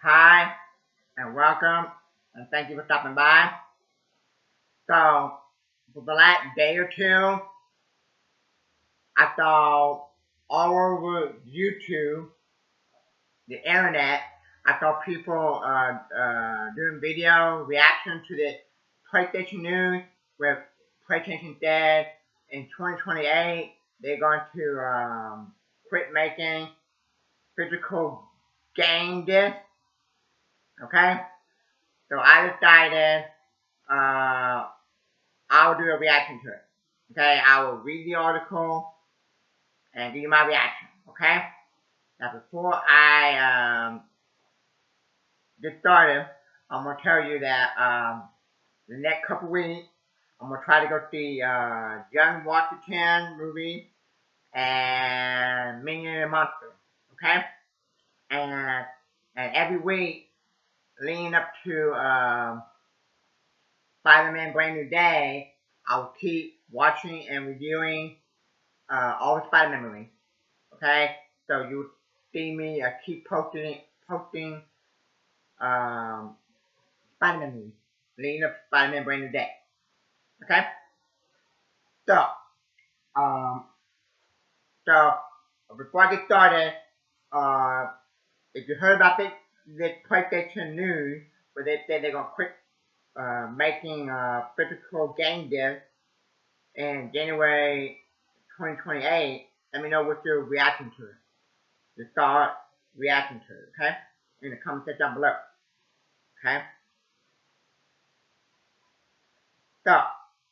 Hi, and welcome, and thank you for stopping by. So, for the last day or two, I saw all over YouTube, the internet, I saw people doing video reaction to the PlayStation news, where PlayStation said in 2028 they're going to quit making physical game discs. Okay, so I decided uh, I'll do a reaction to it. Okay, I will read the article and give you my reaction. Okay. Now, before I get started, I'm gonna tell you that the next couple weeks I'm gonna try to go see John Washington movie and Minion and Monster. Okay, and every week leading up to Spider-Man Brand New Day, I will keep watching and reviewing all the Spider-Man movies. Okay, so you see me keep posting um, Spider-Man movies, leading up to Spider-Man Brand New Day. Okay, so um, so before I get started, uh, if you heard about the PlayStation news, where they said they're gonna quit making physical game discs in January 2028, let me know what your reaction to it. Just start reacting to it, okay? In the comment section down below. Okay? So,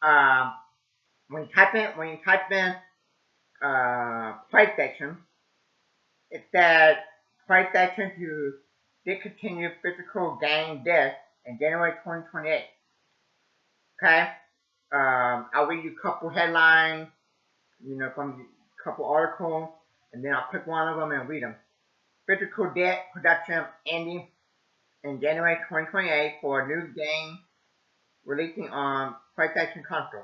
um, when you type in PlayStation, it says PlayStation to discontinue physical game disc in January 2028. Okay? I'll read you a couple headlines, from a couple articles, and then I'll pick one of them and read them. Physical disc production ending in January 2028 for a new game releasing on PlayStation console.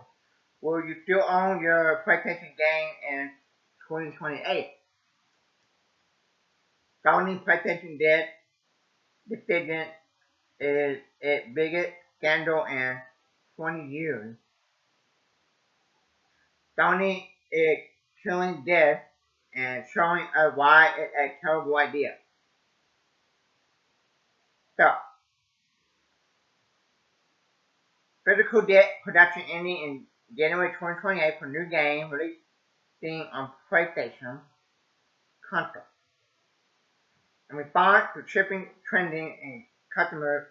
Will you still own your PlayStation game in 2028? Sony PlayStation debt decision is its biggest scandal in 20 years. Sony is killing death and showing us why it's a terrible idea. So, physical debt production ending in January 2028 for new game releasing on PlayStation console. In response to shipping trending and customer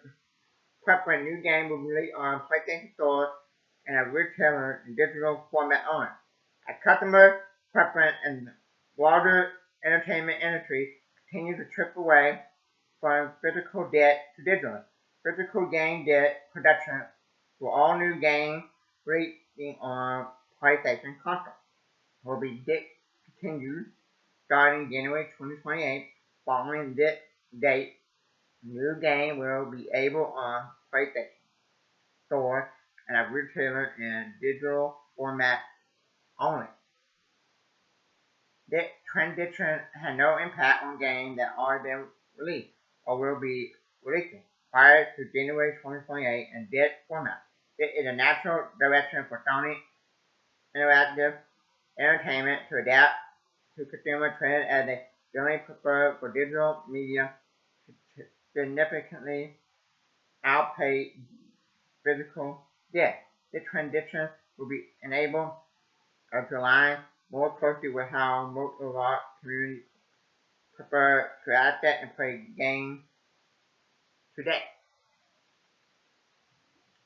preference, new game will be released on PlayStation stores and a retailer in digital format only. As customer preference and the broader entertainment industry continue to trip away from physical debt to digital, physical game debt production for all new games releasing on PlayStation console will be discontinued starting January 2028. Following this date, new game will be able on PlayStation Store and a retailer in digital format only. This transition had no impact on games that already been released or will be releasing prior to January 2028 in this format. This is a natural direction for Sony Interactive Entertainment to adapt to consumer trends as they generally prefer for digital media to significantly outpace physical discs. This transition will be enabled to align more closely with how most of our community prefer to access and play games today.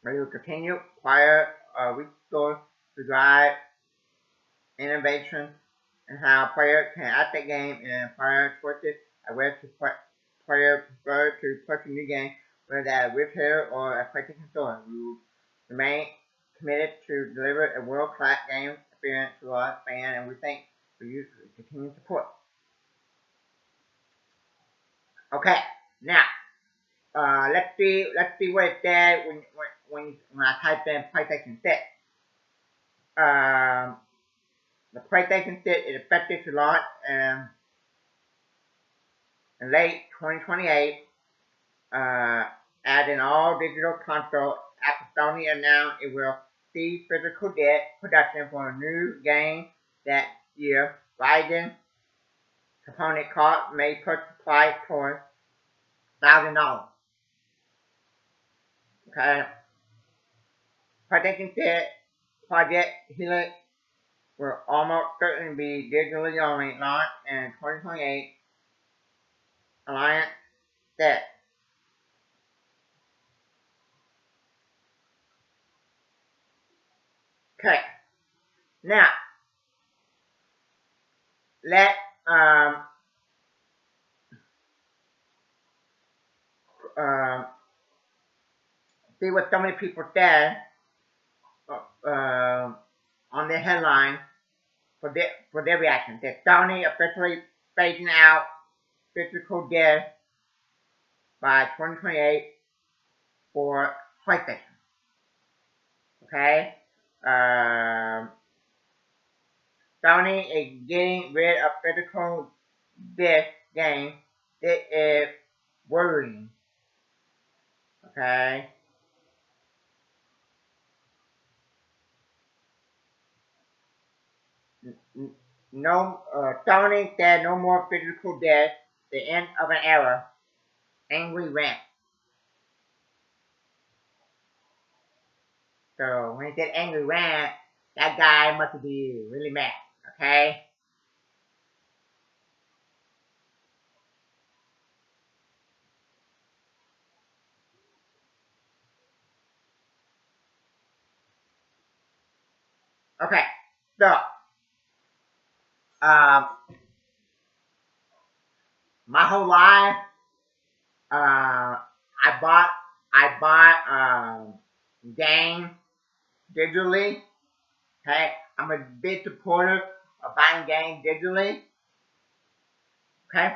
We will continue prior resource to drive innovation and how players can access games and player choices as well as players prefer to purchase new games, whether at a retailer or a PlayStation store. We will remain committed to deliver a world-class game experience to our fans, and we thank for your continued support. Okay, now let's see what it said when I type in PlayStation 6. Um, the PlayStation 6 is expected to launch in late 2028 uh, as an all-digital console, after Sony announced it will cease physical disc production for a new game that year. Rising component costs may push the price towards $1,000. Okay. PlayStation said Project Helix will almost certainly be digitally only, launched in 2028. Alliance said. Okay. Now, let's um, uh, see what so many people said on the headline for their reaction. That Sony officially phasing out physical discs by 2028 for PlayStation. Okay? Um, Sony is getting rid of physical disc games. It is worrying. Okay? No, Sony said no more physical discs. The end of an era. Angry rant. So when he said angry rant, that guy must be really mad. Okay? Okay. So, um, my whole life, I bought, games digitally. Okay? I'm a big supporter of buying games digitally. Okay?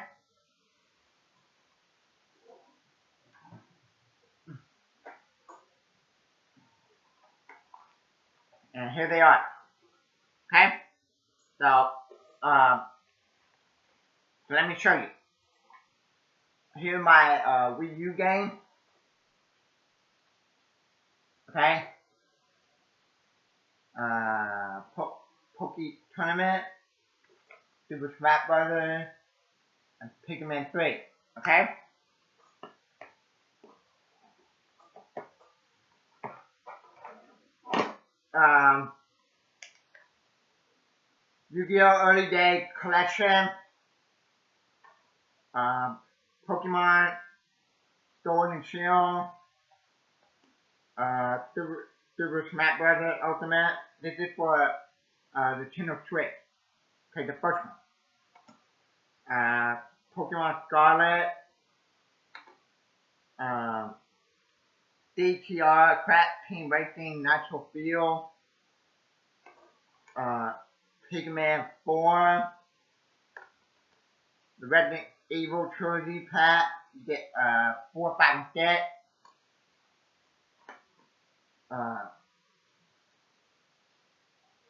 And here they are. Okay? So, um, let me show you. Here's my Wii U game. Okay? Poke Tournament, Super Smash Brothers, and Pikmin 3. Okay? Um, Yu-Gi-Oh! Early Day Collection, um, Pokemon Sword and Shield, Super Smash Brothers Ultimate. This is for the Nintendo Switch. Okay, the first one. Pokemon Scarlet, um, DTR, Crack Team Racing, Natural Field, uh, Pigman 4, the Resident Evil Trilogy Pack, you get 4, 5, and 6,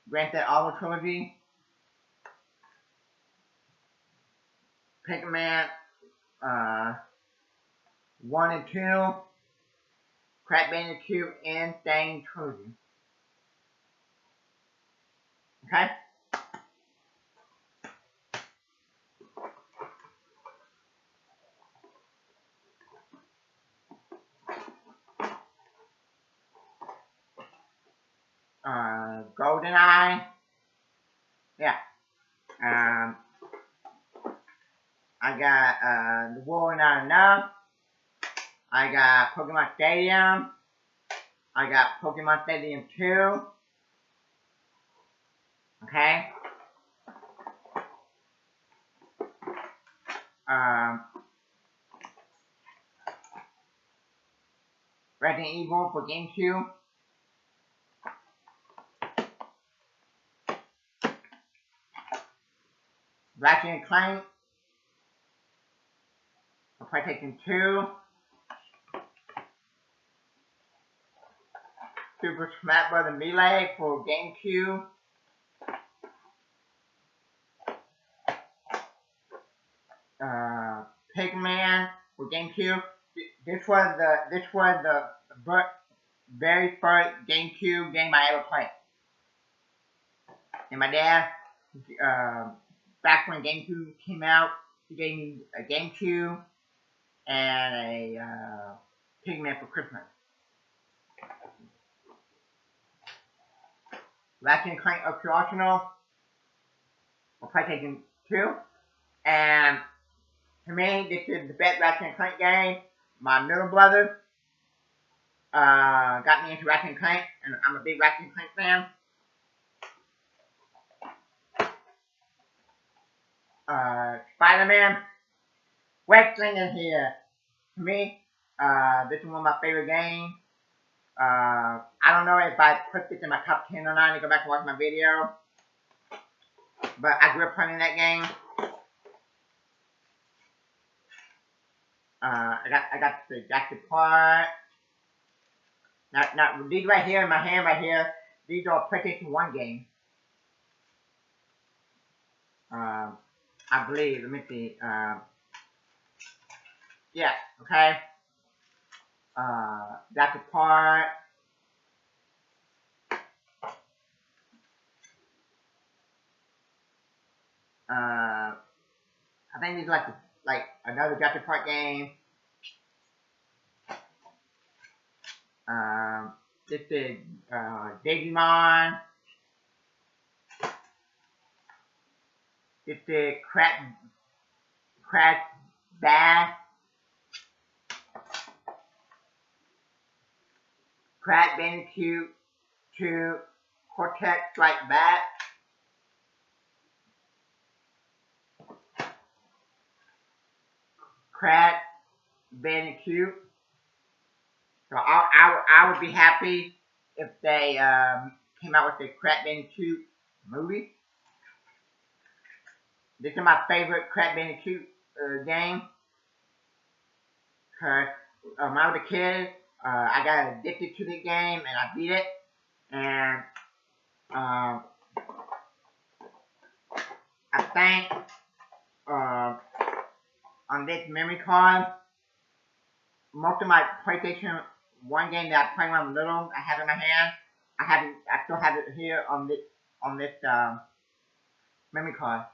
Grand Theft Auto Trilogy, Pigman 1 and 2, Crack Bandicoot, and Stain Trilogy. Okay? GoldenEye. Yeah. I got The War Not Enough. I got Pokemon Stadium. I got Pokemon Stadium 2. Okay? Um, Resident Evil for GameCube. Ratchet and Clank for PlayStation 2. Super Smash Bros. Melee for GameCube. Pigman for GameCube. this was the very first GameCube game I ever played. And my dad, uh, back when GameCube came out, he gave me a GameCube and a Pigman for Christmas. Ratchet and Clank Up to Arsenal for PlayStation 2. And to me, this is the best Ratchet and Clank game. My middle brother got me into Ratchet and Clank, and I'm a big Ratchet and Clank fan. Spider-Man, Wrestling in here. To me, this is one of my favorite games. I don't know if I put this in my top 10 or not. I need to go back and watch my video. But I grew up playing that game. I got the jacket part. Now these right here in my hand right here, these are PlayStation 1 games. I believe. Let me see. Yeah. Okay. Jacket part. I think these are like another Jacket part game. This is Digimon. This is Crash Bash. Crash Bandicoot 2 Cortex Strike Back. Crash Bandicoot. So I would be happy if they came out with the Crash Bandicoot movie. This is my favorite Crash Bandicoot game. Cause when I was a kid, I got addicted to the game and I beat it. And I think on this memory card, most of my PlayStation 1 game that I played when I was little, I have in my hand. I still have it here on this memory card.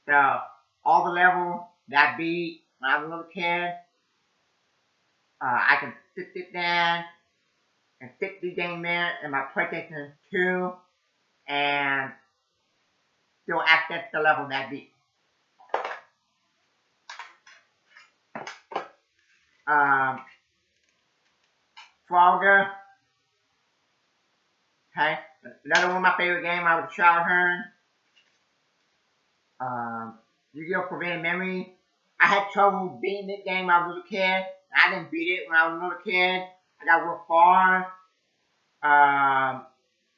So all the levels that I beat when I was a little kid, I can sit it down and stick the game in my PlayStation 2 and still access the level that I beat. Frogger. Okay, another one of my favorite games. I was a childhood. Yu-Gi-Oh! Forbidden Memory. I had trouble beating this game when I was a little kid. I didn't beat it when I was a little kid. I got real far.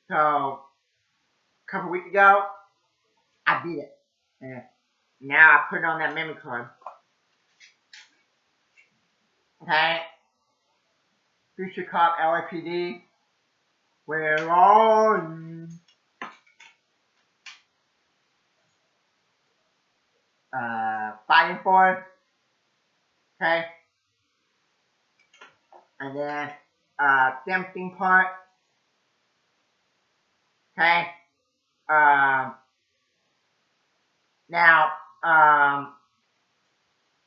So a couple weeks ago, I beat it. And now I put it on that memory card. Okay. Future Cop LAPD. Where are you? Fighting for it. Okay. And then Theme Park. Okay. Now,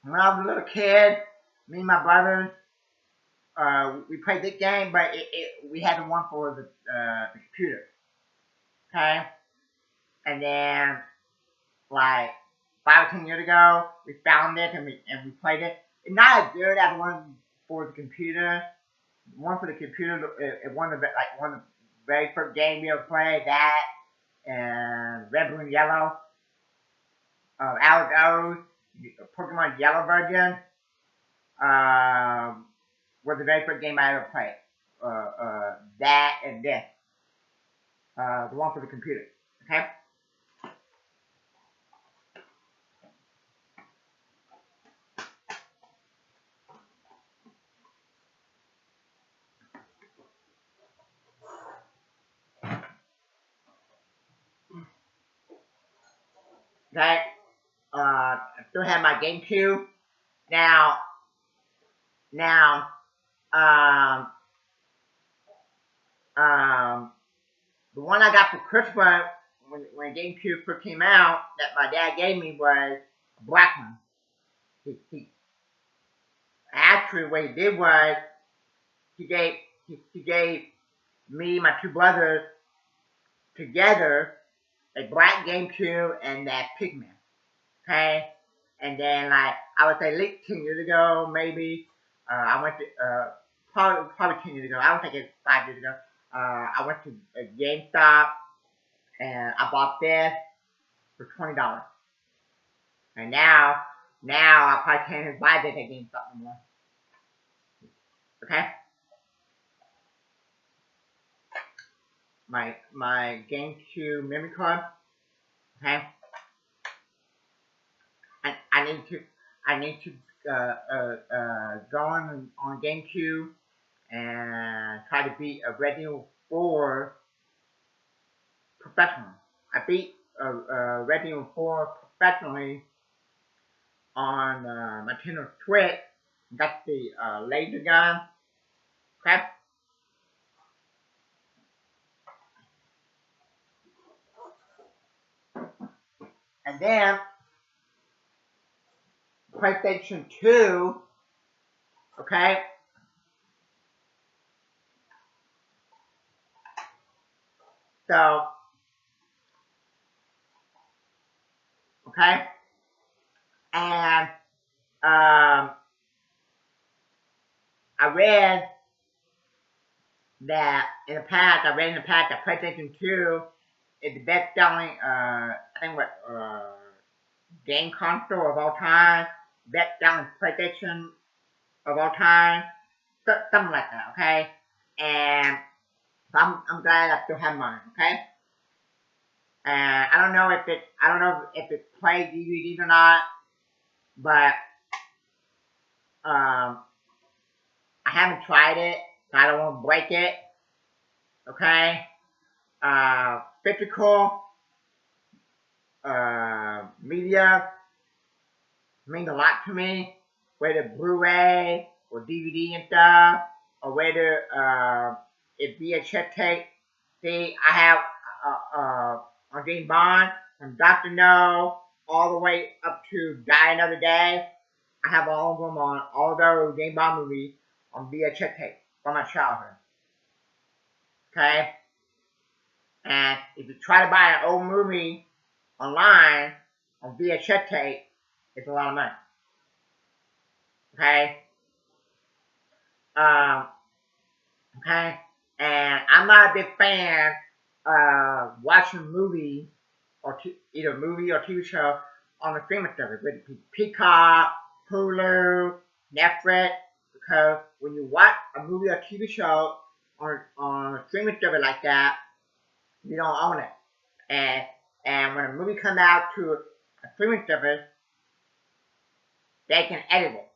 when I was a little kid, me and my brothers, we played this game, but we had the one for the computer. Okay. And then, like 5 or 10 years ago, we found it and we played it. It's not as good as the one for the computer. The one for the computer, one of the very first games we ever played. That and Red, Blue, and Yellow. Alex O's Pokemon Yellow version was the very first game I ever played. That and this. The one for the computer. Okay? Okay? I still have my GameCube. Now, Now, um, um, the one I got for Christmas when GameCube first came out that my dad gave me was a black one. He actually what he did was he gave he gave me my two brothers together a black GameCube and that Pigman. Okay, and then like I would say, like 10 years ago, maybe I went to probably 10 years ago. I don't think it's 5 years ago. I went to a GameStop and I bought this for $20. And now I probably can't even buy this at GameStop no more. Okay, my GameCube memory card. Okay, I need to go on GameCube and try to beat a Resident 4 professional. I beat Resident 4 professionally on my Nintendo Switch. Got the laser gun. Okay. And then PlayStation 2. Okay. So, okay. And I read that in the past, that PlayStation 2 is the best selling, I think what, game console of all time, best selling PlayStation of all time, something like that, okay? And so I'm glad I still have mine, okay? And I don't know if it plays DVDs or not, but I haven't tried it, so I don't want to break it, okay? Physical media means a lot to me, whether Blu-ray or DVD and stuff, or whether it be a check tape. See, I have on James Bond from Dr. No all the way up to Die Another Day. I have all of them on all those James Bond movies on VHS tape from my childhood. Okay? And if you try to buy an old movie online on VHS tape, it's a lot of money. Okay? Um, okay? And I'm not a big fan of watching movies or either movie or TV show on the streaming service, whether it be Peacock, Hulu, Netflix, because when you watch a movie or TV show on a streaming service like that, you don't own it. And when a movie comes out to a streaming service, they can edit it.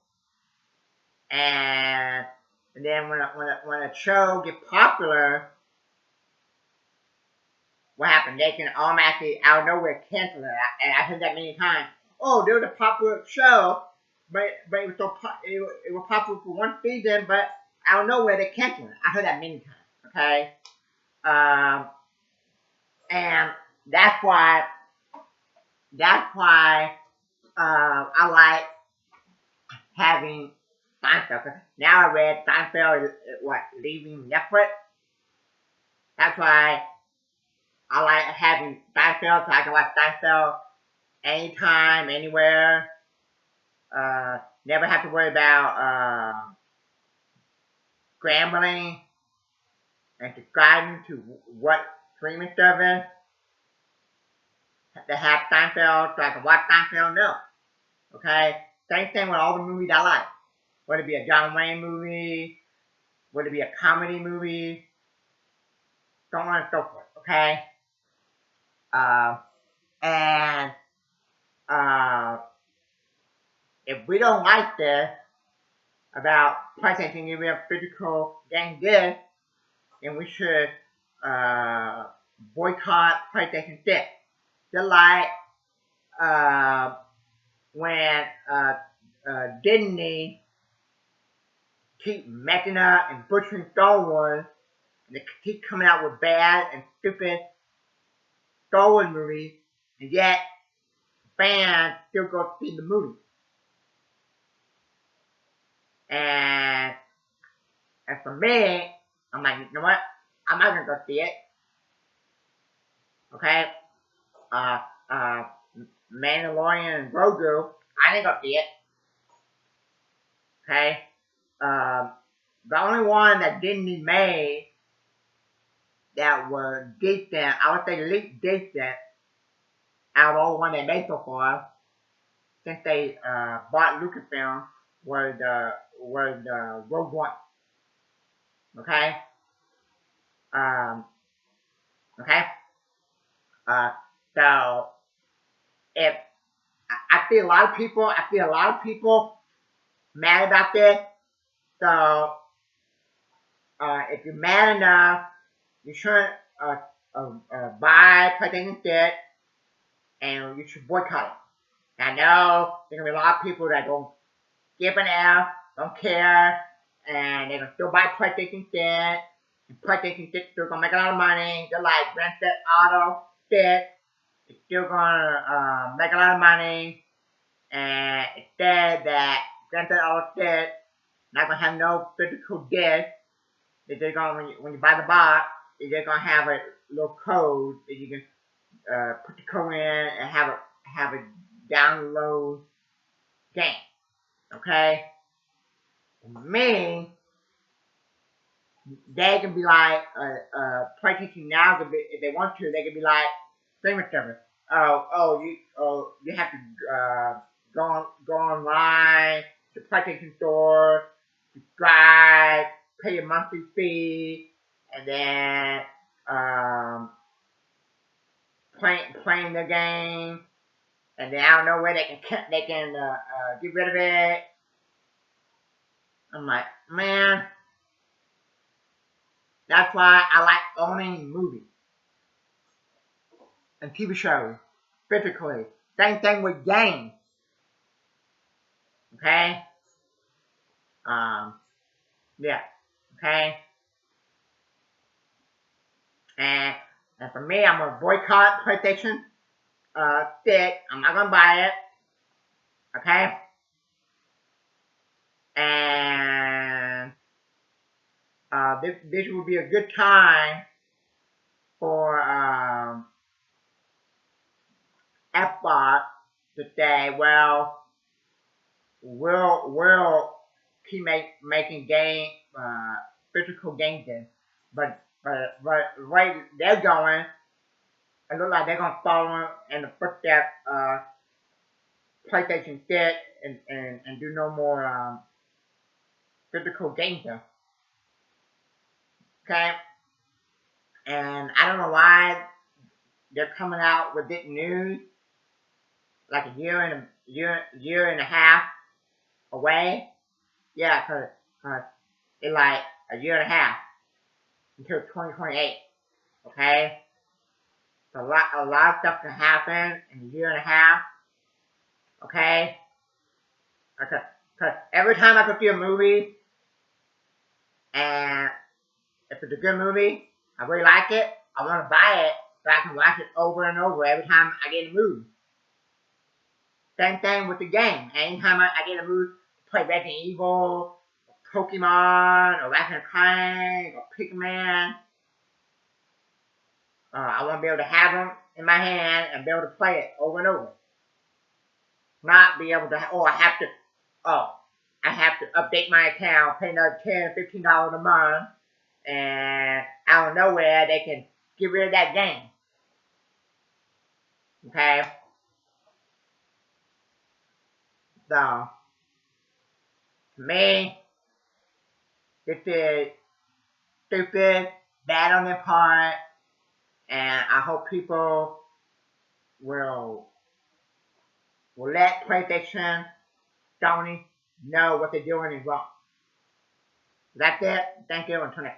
And then when a show gets popular, what happened? They can automatically out of nowhere cancel it. And I heard that many times. Oh, there was a popular show, but it was it was popular for one season, but out of nowhere they canceled it. I heard that many times. Okay, and that's why I like having Seinfeld. Now I read Seinfeld is leaving Netflix. That's why I like having Seinfeld, so I can watch Seinfeld anytime, anywhere. Never have to worry about scrambling and subscribing to what streaming service to have Seinfeld so I can watch Seinfeld. No. Okay? Same thing with all the movies I like. Whether it be a John Wayne movie, whether it be a comedy movie, so on and so forth. Okay? And if we don't like this about PlayStation giving up physical game disc, then we should boycott PlayStation 6. Just like when Disney keep messing up and butchering Star Wars, and they keep coming out with bad and stupid Star Wars movies, and yet fans still go see the movie. And for me, I'm like, you know what? I'm not gonna go see it. Okay? Uh, uh, Mandalorian and Grogu, I didn't go see it. Okay? The only one that didn't be made that was decent, I would say least decent, out of all the one they made so far, since they bought Lucasfilm, was Rogue One. Okay? Okay? Uh, so if I see a lot of people mad about this. So if you're mad enough, you shouldn't buy PlayStation 6, and you should boycott it. I know there's gonna be a lot of people that don't give an F, don't care, and they're gonna still buy PlayStation 6. And PlayStation 6 still gonna make a lot of money. Just like Grand Theft Auto 6, it's still gonna make a lot of money. And it said that Grand Theft Auto 6 not gonna have no physical disc. They're just gonna when you buy the box, they're just gonna have a little code that you can put the code in and have a download game. Okay? Me, they can be like PlayStation Now. If they want to, they can be like streaming service. You have to go online to PlayStation Store, subscribe, pay a monthly fee, and then playing the game, and then I don't know where they can get rid of it. I'm like, man, that's why I like owning movies and TV shows physically. Same thing with games. Okay? Yeah. Okay? And for me, I'm gonna boycott PlayStation 6. I'm not gonna buy it. Okay? And this will be a good time for Xbox to say, well, we'll keep making physical games then. But right they're going, it looks like they're gonna follow in the footsteps of PlayStation 6 and do no more physical games though. Okay? And I don't know why they're coming out with this news like a year and a half away. Yeah, cause it's like a year and a half until 2028. Okay? So a lot of stuff can happen in a year and a half. Okay? Cause every time I go see a movie, and if it's a good movie, I really like it, I want to buy it so I can watch it over and over every time I get in the mood. Same thing with the game. Anytime I get in the mood to play Resident Evil, or Pokemon, or Ratchet and Clank, or Pikmin, I want to be able to have them in my hand and be able to play it over and over. Not be able to, I have to update my account, pay another $10, $15 a month, and out of nowhere they can get rid of that game. Okay? So, to me, this is stupid, bad on their part, and I hope people will let PlayStation, Sony know what they're doing is wrong. That's it. Thank you, and turn it.